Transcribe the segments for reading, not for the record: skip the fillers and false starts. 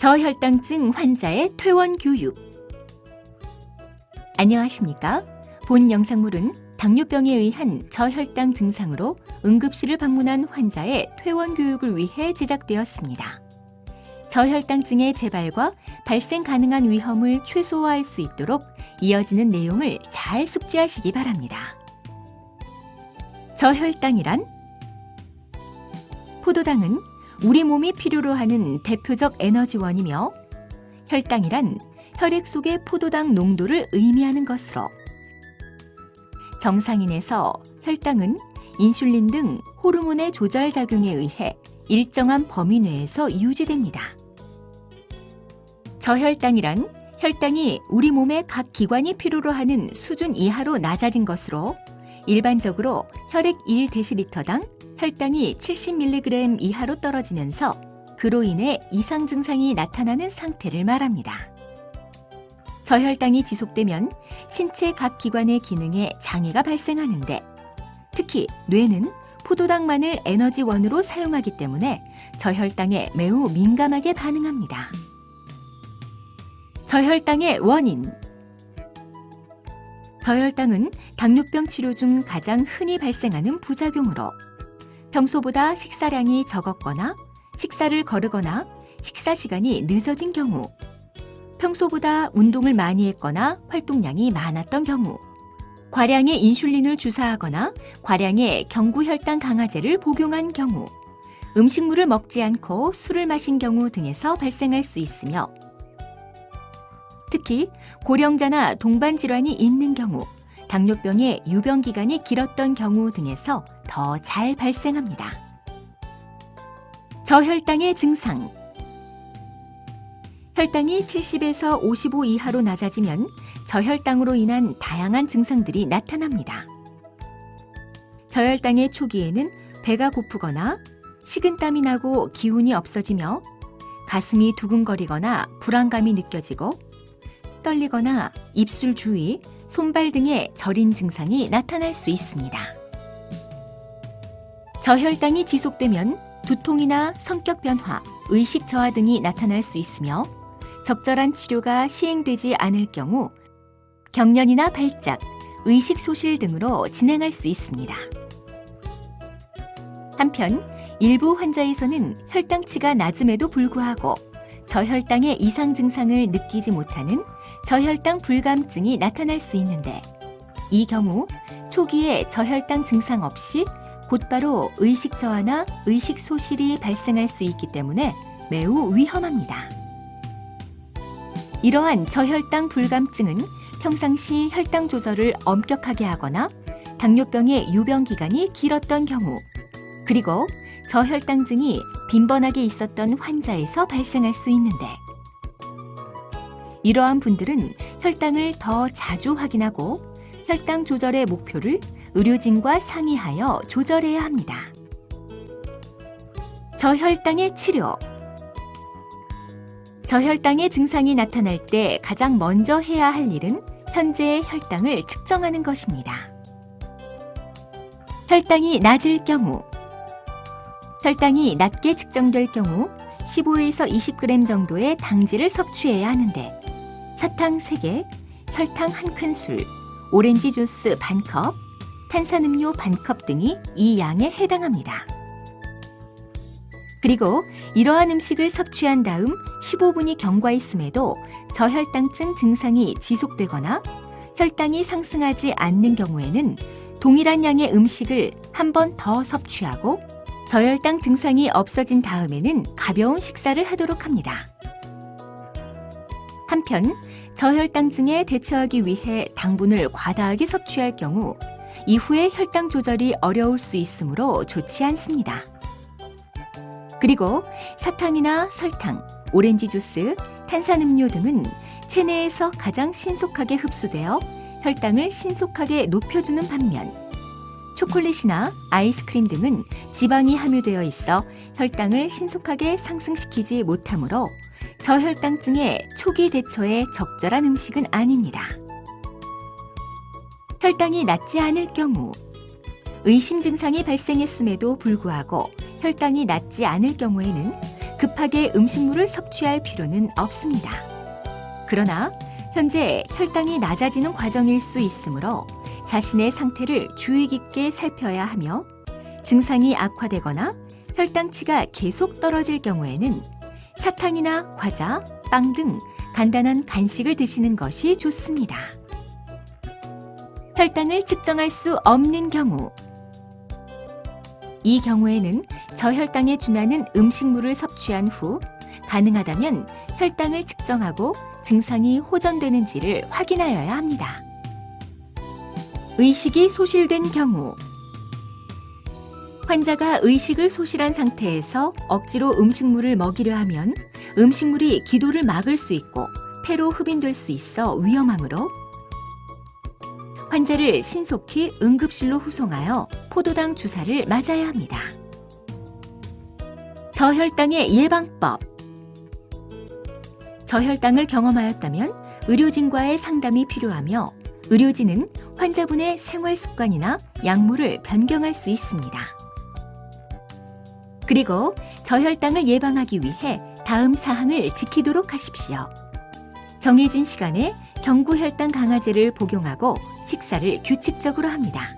저혈당증 환자의 퇴원 교육. 안녕하십니까? 본 영상물은 당뇨병에 의한 저혈당 증상으로 응급실을 방문한 환자의 퇴원 교육을 위해 제작되었습니다. 저혈당증의 재발과 발생 가능한 위험을 최소화할 수 있도록 이어지는 내용을 잘 숙지하시기 바랍니다. 저혈당이란? 포도당은 우리 몸이 필요로 하는 대표적 에너지원이며, 혈당이란 혈액 속의 포도당 농도를 의미하는 것으로, 정상인에서 혈당은 인슐린 등 호르몬의 조절 작용에 의해 일정한 범위 내에서 유지됩니다. 저혈당이란 혈당이 우리 몸의 각 기관이 필요로 하는 수준 이하로 낮아진 것으로, 일반적으로 혈액 1dl당 혈당이 70mg 이하로 떨어지면서 그로 인해 이상 증상이 나타나는 상태를 말합니다. 저혈당이 지속되면 신체 각 기관의 기능에 장애가 발생하는데, 특히 뇌는 포도당만을 에너지원으로 사용하기 때문에 저혈당에 매우 민감하게 반응합니다. 저혈당의 원인. 저혈당은 당뇨병 치료 중 가장 흔히 발생하는 부작용으로, 평소보다 식사량이 적었거나 식사를 거르거나 식사 시간이 늦어진 경우, 평소보다 운동을 많이 했거나 활동량이 많았던 경우, 과량의 인슐린을 주사하거나 과량의 경구혈당 강화제를 복용한 경우, 음식물을 먹지 않고 술을 마신 경우 등에서 발생할 수 있으며, 특히 고령자나 동반 질환이 있는 경우, 당뇨병의 유병 기간이 길었던 경우 등에서 더 잘 발생합니다. 저혈당의 증상. 혈당이 70에서 55 이하로 낮아지면 저혈당으로 인한 다양한 증상들이 나타납니다. 저혈당의 초기에는 배가 고프거나 식은땀이 나고 기운이 없어지며, 가슴이 두근거리거나 불안감이 느껴지고, 떨리거나 입술 주위, 손발 등의 저린 증상이 나타날 수 있습니다. 저혈당이 지속되면 두통이나 성격 변화, 의식 저하 등이 나타날 수 있으며, 적절한 치료가 시행되지 않을 경우 경련이나 발작, 의식 소실 등으로 진행할 수 있습니다. 한편 일부 환자에서는 혈당치가 낮음에도 불구하고 저혈당의 이상 증상을 느끼지 못하는 저혈당 불감증이 나타날 수 있는데, 이 경우 초기에 저혈당 증상 없이 곧바로 의식 저하나 의식 소실이 발생할 수 있기 때문에 매우 위험합니다. 이러한 저혈당 불감증은 평상시 혈당 조절을 엄격하게 하거나 당뇨병의 유병 기간이 길었던 경우, 그리고 저혈당증이 빈번하게 있었던 환자에서 발생할 수 있는데, 이러한 분들은 혈당을 더 자주 확인하고 혈당 조절의 목표를 의료진과 상의하여 조절해야 합니다. 저혈당의 치료. 저혈당의 증상이 나타날 때 가장 먼저 해야 할 일은 현재의 혈당을 측정하는 것입니다. 혈당이 낮을 경우. 혈당이 낮게 측정될 경우 15에서 20g 정도의 당질을 섭취해야 하는데, 사탕 3개, 설탕 1큰술, 오렌지 주스 반컵, 탄산음료 반컵 등이 이 양에 해당합니다. 그리고 이러한 음식을 섭취한 다음 15분이 경과했음에도 저혈당증 증상이 지속되거나 혈당이 상승하지 않는 경우에는 동일한 양의 음식을 한 번 더 섭취하고, 저혈당 증상이 없어진 다음에는 가벼운 식사를 하도록 합니다. 한편 저혈당증에 대처하기 위해 당분을 과다하게 섭취할 경우 이후에 혈당 조절이 어려울 수 있으므로 좋지 않습니다. 그리고 사탕이나 설탕, 오렌지 주스, 탄산음료 등은 체내에서 가장 신속하게 흡수되어 혈당을 신속하게 높여주는 반면, 초콜릿이나 아이스크림 등은 지방이 함유되어 있어 혈당을 신속하게 상승시키지 못하므로 저혈당증의 초기 대처에 적절한 음식은 아닙니다. 혈당이 낮지 않을 경우, 의심 증상이 발생했음에도 불구하고 혈당이 낮지 않을 경우에는 급하게 음식물을 섭취할 필요는 없습니다. 그러나 현재 혈당이 낮아지는 과정일 수 있으므로 자신의 상태를 주의 깊게 살펴야 하며 증상이 악화되거나 혈당치가 계속 떨어질 경우에는 사탕이나 과자, 빵 등 간단한 간식을 드시는 것이 좋습니다. 혈당을 측정할 수 없는 경우, 이 경우에는 저혈당에 준하는 음식물을 섭취한 후 가능하다면 혈당을 측정하고 증상이 호전되는지를 확인하여야 합니다. 의식이 소실된 경우, 환자가 의식을 소실한 상태에서 억지로 음식물을 먹이려 하면 음식물이 기도를 막을 수 있고 폐로 흡인될 수 있어 위험하므로 환자를 신속히 응급실로 후송하여 포도당 주사를 맞아야 합니다. 저혈당의 예방법. 저혈당을 경험하였다면 의료진과의 상담이 필요하며 의료진은 환자분의 생활 습관이나 약물을 변경할 수 있습니다. 그리고 저혈당을 예방하기 위해 다음 사항을 지키도록 하십시오. 정해진 시간에 경구혈당 강화제를 복용하고 식사를 규칙적으로 합니다.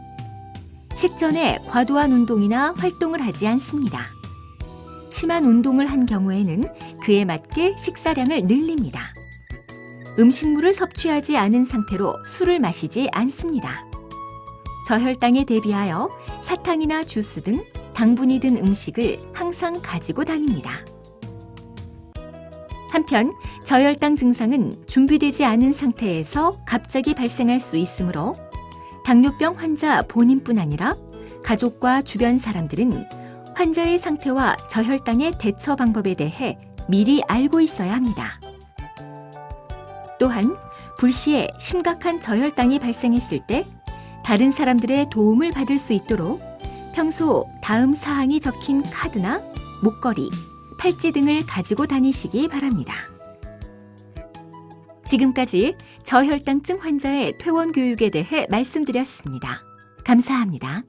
식전에 과도한 운동이나 활동을 하지 않습니다. 심한 운동을 한 경우에는 그에 맞게 식사량을 늘립니다. 음식물을 섭취하지 않은 상태로 술을 마시지 않습니다. 저혈당에 대비하여 사탕이나 주스 등 당분이 든 음식을 항상 가지고 다닙니다. 한편 저혈당 증상은 준비되지 않은 상태에서 갑자기 발생할 수 있으므로 당뇨병 환자 본인뿐 아니라 가족과 주변 사람들은 환자의 상태와 저혈당의 대처 방법에 대해 미리 알고 있어야 합니다. 또한 불시에 심각한 저혈당이 발생했을 때 다른 사람들의 도움을 받을 수 있도록 평소 다음 사항이 적힌 카드나 목걸이, 팔찌 등을 가지고 다니시기 바랍니다. 지금까지 저혈당증 환자의 퇴원 교육에 대해 말씀드렸습니다. 감사합니다.